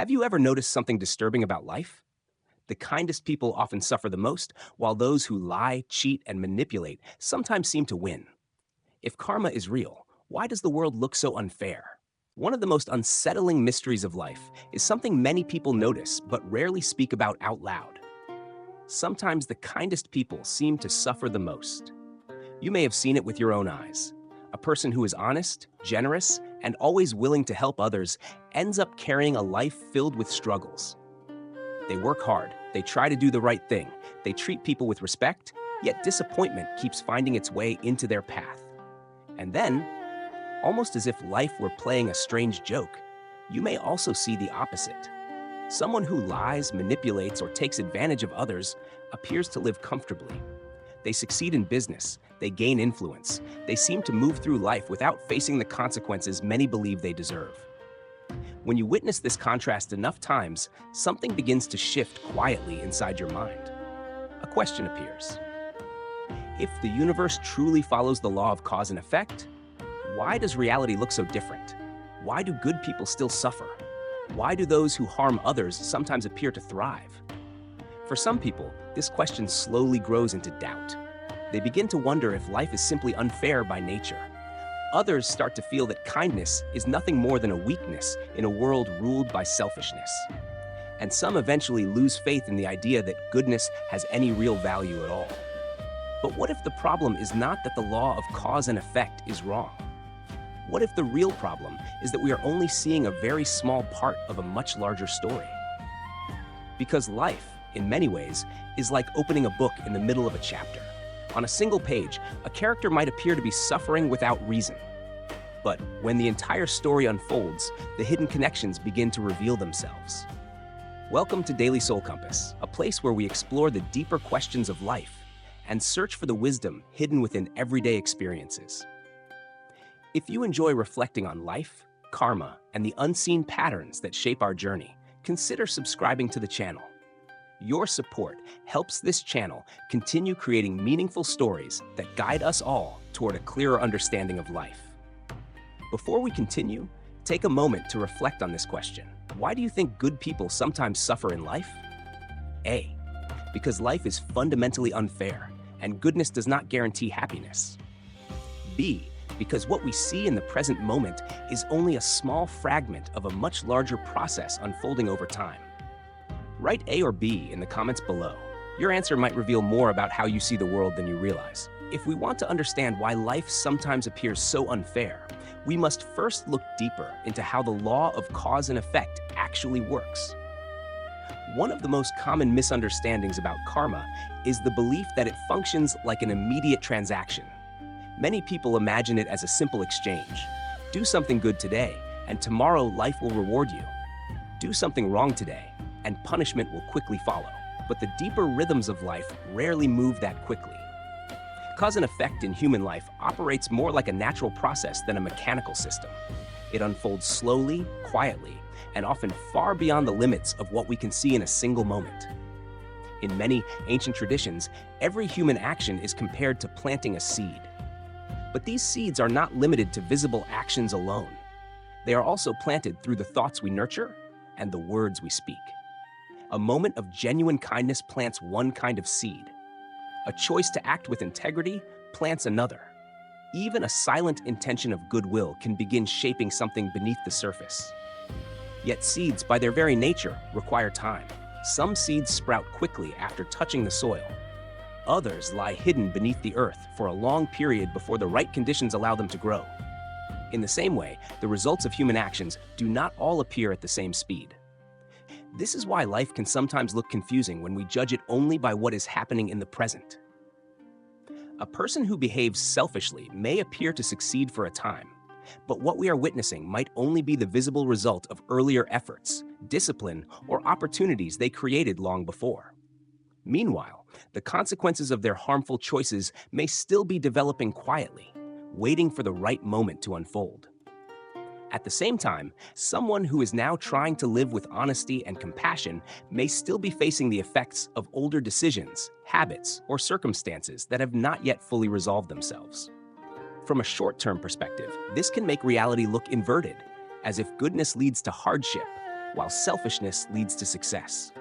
Have you ever noticed something disturbing about life? The kindest people often suffer the most, while those who lie, cheat, and manipulate sometimes seem to win. If karma is real, why does the world look so unfair? One of the most unsettling mysteries of life is something many people notice but rarely speak about out loud. Sometimes the kindest people seem to suffer the most. You may have seen it with your own eyes. A person who is honest, generous, and always willing to help others ends up carrying a life filled with struggles. They work hard, they try to do the right thing, they treat people with respect, yet disappointment keeps finding its way into their path. And then, almost as if life were playing a strange joke, you may also see the opposite. Someone who lies, manipulates, or takes advantage of others appears to live comfortably. They succeed in business, they gain influence, they seem to move through life without facing the consequences many believe they deserve. When you witness this contrast enough times, something begins to shift quietly inside your mind. A question appears. If the universe truly follows the law of cause and effect, why does reality look so different? Why do good people still suffer? Why do those who harm others sometimes appear to thrive? For some people, this question slowly grows into doubt. They begin to wonder if life is simply unfair by nature. Others start to feel that kindness is nothing more than a weakness in a world ruled by selfishness. And some eventually lose faith in the idea that goodness has any real value at all. But what if the problem is not that the law of cause and effect is wrong? What if the real problem is that we are only seeing a very small part of a much larger story? Because life, in many ways, is like opening a book in the middle of a chapter. On a single page, a character might appear to be suffering without reason. But when the entire story unfolds, the hidden connections begin to reveal themselves. Welcome to Daily Soul Compass, a place where we explore the deeper questions of life and search for the wisdom hidden within everyday experiences. If you enjoy reflecting on life, karma, and the unseen patterns that shape our journey, consider subscribing to the channel. Your support helps this channel continue creating meaningful stories that guide us all toward a clearer understanding of life. Before we continue, take a moment to reflect on this question. Why do you think good people sometimes suffer in life? A. Because life is fundamentally unfair, and goodness does not guarantee happiness. B. Because what we see in the present moment is only a small fragment of a much larger process unfolding over time. Write A or B in the comments below. Your answer might reveal more about how you see the world than you realize. If we want to understand why life sometimes appears so unfair, we must first look deeper into how the law of cause and effect actually works. One of the most common misunderstandings about karma is the belief that it functions like an immediate transaction. Many people imagine it as a simple exchange. Do something good today, and tomorrow life will reward you. Do something wrong today, and punishment will quickly follow. But the deeper rhythms of life rarely move that quickly. Cause and effect in human life operates more like a natural process than a mechanical system. It unfolds slowly, quietly, and often far beyond the limits of what we can see in a single moment. In many ancient traditions, every human action is compared to planting a seed. But these seeds are not limited to visible actions alone. They are also planted through the thoughts we nurture and the words we speak. A moment of genuine kindness plants one kind of seed. A choice to act with integrity plants another. Even a silent intention of goodwill can begin shaping something beneath the surface. Yet seeds, by their very nature, require time. Some seeds sprout quickly after touching the soil. Others lie hidden beneath the earth for a long period before the right conditions allow them to grow. In the same way, the results of human actions do not all appear at the same speed. This is why life can sometimes look confusing when we judge it only by what is happening in the present. A person who behaves selfishly may appear to succeed for a time, but what we are witnessing might only be the visible result of earlier efforts, discipline, or opportunities they created long before. Meanwhile, the consequences of their harmful choices may still be developing quietly, waiting for the right moment to unfold. At the same time, someone who is now trying to live with honesty and compassion may still be facing the effects of older decisions, habits, or circumstances that have not yet fully resolved themselves. From a short-term perspective, this can make reality look inverted, as if goodness leads to hardship, while selfishness leads to success.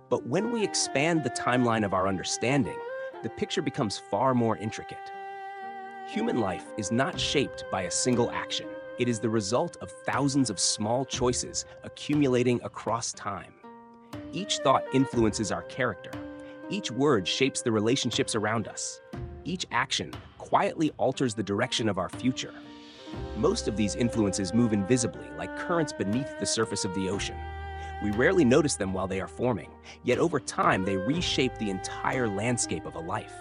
But when we expand the timeline of our understanding, the picture becomes far more intricate. Human life is not shaped by a single action. It is the result of thousands of small choices accumulating across time. Each thought influences our character. Each word shapes the relationships around us. Each action quietly alters the direction of our future. Most of these influences move invisibly, like currents beneath the surface of the ocean. We rarely notice them while they are forming, yet over time they reshape the entire landscape of a life.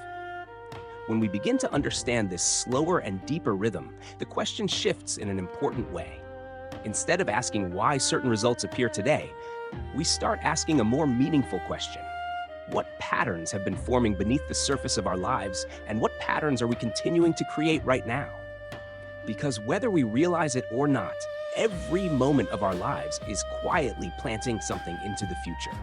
When we begin to understand this slower and deeper rhythm, the question shifts in an important way. Instead of asking why certain results appear today, we start asking a more meaningful question. What patterns have been forming beneath the surface of our lives, and what patterns are we continuing to create right now? Because whether we realize it or not, every moment of our lives is quietly planting something into the future.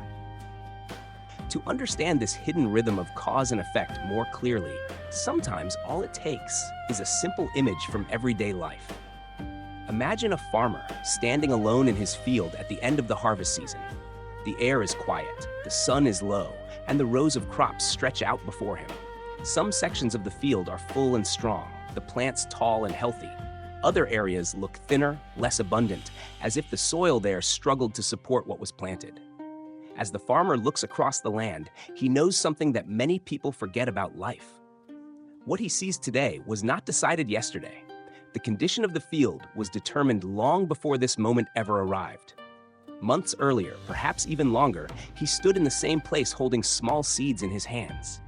To understand this hidden rhythm of cause and effect more clearly, sometimes all it takes is a simple image from everyday life. Imagine a farmer standing alone in his field at the end of the harvest season. The air is quiet, the sun is low, and the rows of crops stretch out before him. Some sections of the field are full and strong, the plants tall and healthy. Other areas look thinner, less abundant, as if the soil there struggled to support what was planted. As the farmer looks across the land, he knows something that many people forget about life. What he sees today was not decided yesterday. The condition of the field was determined long before this moment ever arrived. Months earlier, perhaps even longer, he stood in the same place holding small seeds in his hands.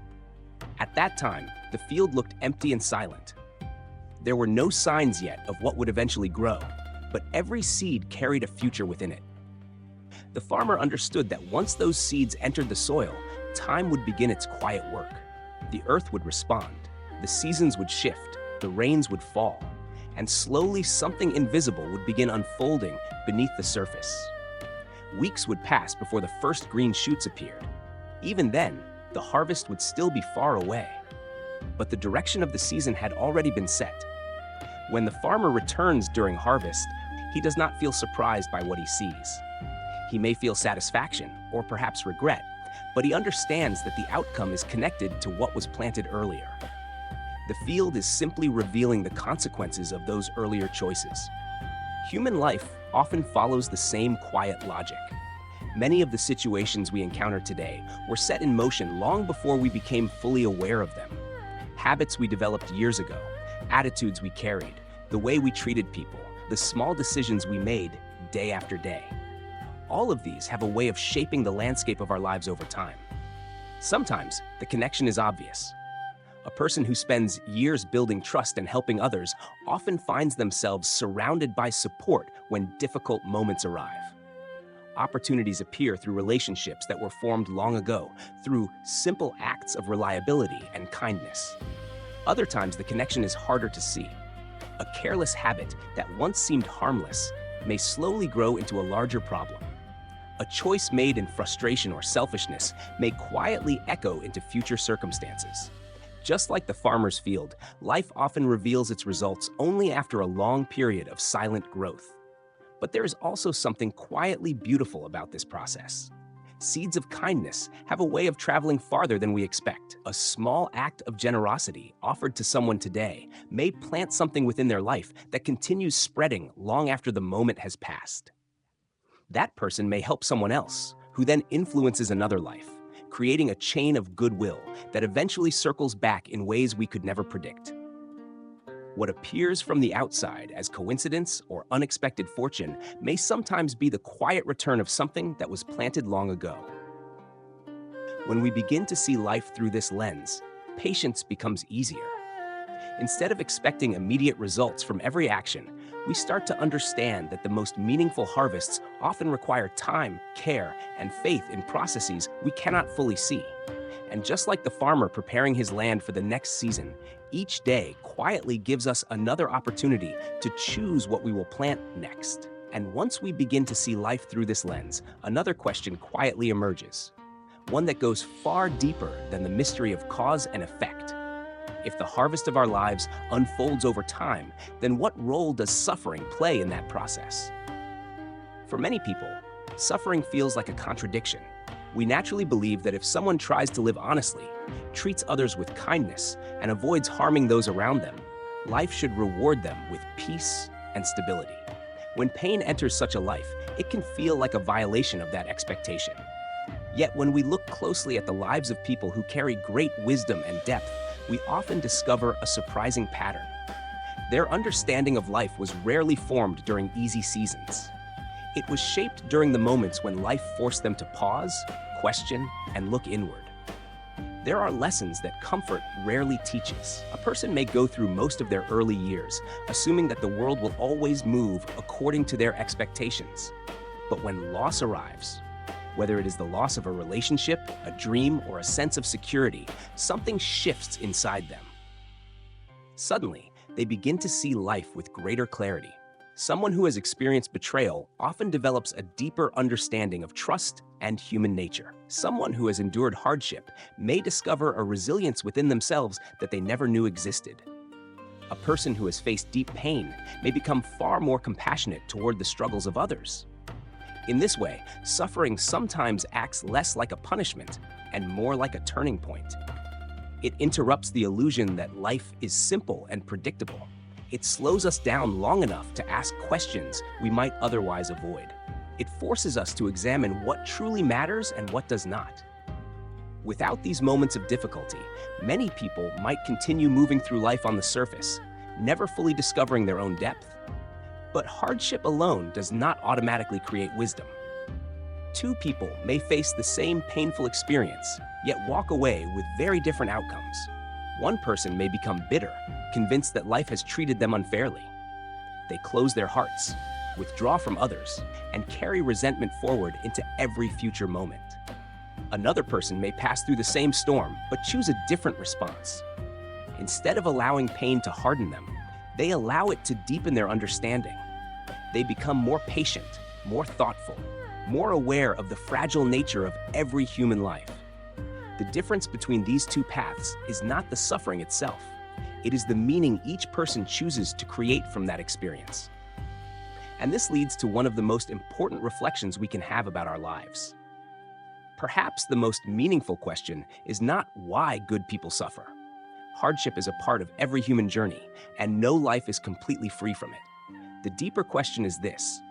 At that time, the field looked empty and silent. There were no signs yet of what would eventually grow, but every seed carried a future within it. The farmer understood that once those seeds entered the soil, time would begin its quiet work. The earth would respond, the seasons would shift, the rains would fall, and slowly something invisible would begin unfolding beneath the surface. Weeks would pass before the first green shoots appeared. Even then, the harvest would still be far away. But the direction of the season had already been set. When the farmer returns during harvest, he does not feel surprised by what he sees. He may feel satisfaction or perhaps regret, but he understands that the outcome is connected to what was planted earlier. The field is simply revealing the consequences of those earlier choices. Human life often follows the same quiet logic. Many of the situations we encounter today were set in motion long before we became fully aware of them. Habits we developed years ago, attitudes we carried, the way we treated people, the small decisions we made day after day. All of these have a way of shaping the landscape of our lives over time. Sometimes the connection is obvious. A person who spends years building trust and helping others often finds themselves surrounded by support when difficult moments arrive. Opportunities appear through relationships that were formed long ago, through simple acts of reliability and kindness. Other times the connection is harder to see. A careless habit that once seemed harmless may slowly grow into a larger problem. A choice made in frustration or selfishness may quietly echo into future circumstances. Just like the farmer's field, life often reveals its results only after a long period of silent growth. But there is also something quietly beautiful about this process. Seeds of kindness have a way of traveling farther than we expect. A small act of generosity offered to someone today may plant something within their life that continues spreading long after the moment has passed. That person may help someone else, who then influences another life, creating a chain of goodwill that eventually circles back in ways we could never predict. What appears from the outside as coincidence or unexpected fortune may sometimes be the quiet return of something that was planted long ago. When we begin to see life through this lens, patience becomes easier. Instead of expecting immediate results from every action, we start to understand that the most meaningful harvests often require time, care, and faith in processes we cannot fully see. And just like the farmer preparing his land for the next season, each day quietly gives us another opportunity to choose what we will plant next. And once we begin to see life through this lens, another question quietly emerges, one that goes far deeper than the mystery of cause and effect. If the harvest of our lives unfolds over time, then what role does suffering play in that process? For many people, suffering feels like a contradiction. We naturally believe that if someone tries to live honestly, treats others with kindness, and avoids harming those around them, life should reward them with peace and stability. When pain enters such a life, it can feel like a violation of that expectation. Yet when we look closely at the lives of people who carry great wisdom and depth, we often discover a surprising pattern. Their understanding of life was rarely formed during easy seasons. It was shaped during the moments when life forced them to pause, question, and look inward. There are lessons that comfort rarely teaches. A person may go through most of their early years, assuming that the world will always move according to their expectations. But when loss arrives, whether it is the loss of a relationship, a dream, or a sense of security, something shifts inside them. Suddenly, they begin to see life with greater clarity. Someone who has experienced betrayal often develops a deeper understanding of trust and human nature. Someone who has endured hardship may discover a resilience within themselves that they never knew existed. A person who has faced deep pain may become far more compassionate toward the struggles of others. In this way, suffering sometimes acts less like a punishment and more like a turning point. It interrupts the illusion that life is simple and predictable. It slows us down long enough to ask questions we might otherwise avoid. It forces us to examine what truly matters and what does not. Without these moments of difficulty, many people might continue moving through life on the surface, never fully discovering their own depth. But hardship alone does not automatically create wisdom. Two people may face the same painful experience, yet walk away with very different outcomes. One person may become bitter, convinced that life has treated them unfairly. They close their hearts, withdraw from others, and carry resentment forward into every future moment. Another person may pass through the same storm, but choose a different response. Instead of allowing pain to harden them, they allow it to deepen their understanding. They become more patient, more thoughtful, more aware of the fragile nature of every human life. The difference between these two paths is not the suffering itself. It is the meaning each person chooses to create from that experience. And this leads to one of the most important reflections we can have about our lives. Perhaps the most meaningful question is not why good people suffer. Hardship is a part of every human journey, and no life is completely free from it. The deeper question is this: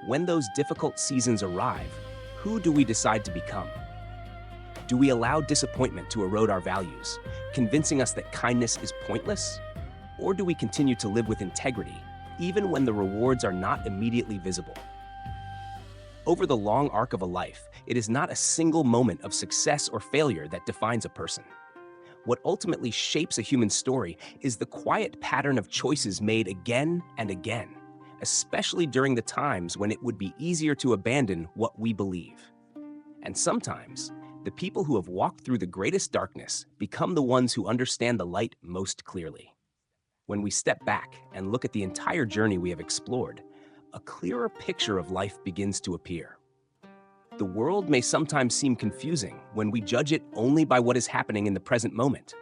when those difficult seasons arrive, who do we decide to become? Do we allow disappointment to erode our values, convincing us that kindness is pointless? Or do we continue to live with integrity, even when the rewards are not immediately visible? Over the long arc of a life, it is not a single moment of success or failure that defines a person. What ultimately shapes a human story is the quiet pattern of choices made again and again, especially during the times when it would be easier to abandon what we believe. And sometimes, the people who have walked through the greatest darkness become the ones who understand the light most clearly. When we step back and look at the entire journey we have explored, a clearer picture of life begins to appear. The world may sometimes seem confusing when we judge it only by what is happening in the present moment.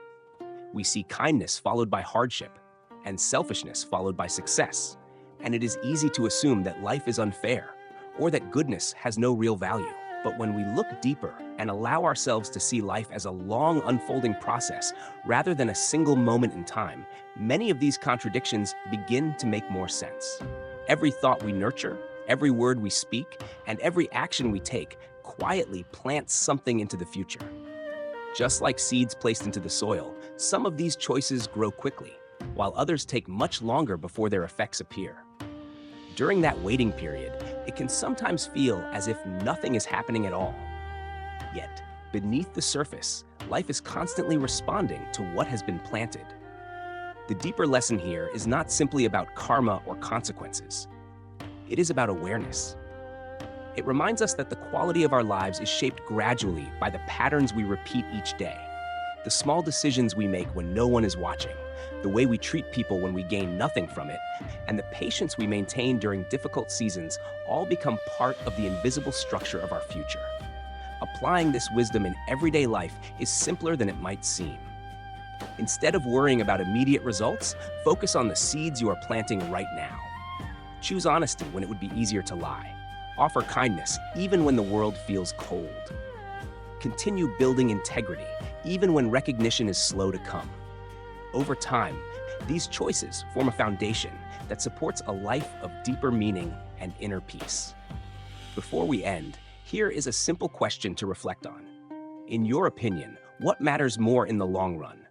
We see kindness followed by hardship, and selfishness followed by success, and it is easy to assume that life is unfair, or that goodness has no real value. But when we look deeper and allow ourselves to see life as a long unfolding process rather than a single moment in time, many of these contradictions begin to make more sense. Every thought we nurture, every word we speak, and every action we take quietly plants something into the future. Just like seeds placed into the soil, some of these choices grow quickly, while others take much longer before their effects appear. During that waiting period, it can sometimes feel as if nothing is happening at all. Yet, beneath the surface, life is constantly responding to what has been planted. The deeper lesson here is not simply about karma or consequences. It is about awareness. It reminds us that the quality of our lives is shaped gradually by the patterns we repeat each day, the small decisions we make when no one is watching, the way we treat people when we gain nothing from it, and the patience we maintain during difficult seasons all become part of the invisible structure of our future. Applying this wisdom in everyday life is simpler than it might seem. Instead of worrying about immediate results, focus on the seeds you are planting right now. Choose honesty when it would be easier to lie. Offer kindness even when the world feels cold. Continue building integrity even when recognition is slow to come. Over time, these choices form a foundation that supports a life of deeper meaning and inner peace. Before we end, here is a simple question to reflect on. In your opinion, what matters more in the long run?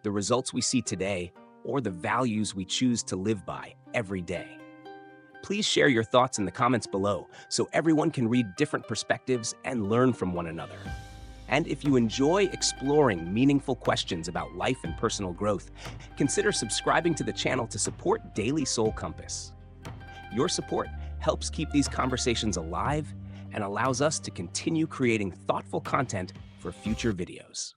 The results we see today or the values we choose to live by every day? Please share your thoughts in the comments below so everyone can read different perspectives and learn from one another. And if you enjoy exploring meaningful questions about life and personal growth, consider subscribing to the channel to support Daily Soul Compass. Your support helps keep these conversations alive and allows us to continue creating thoughtful content for future videos.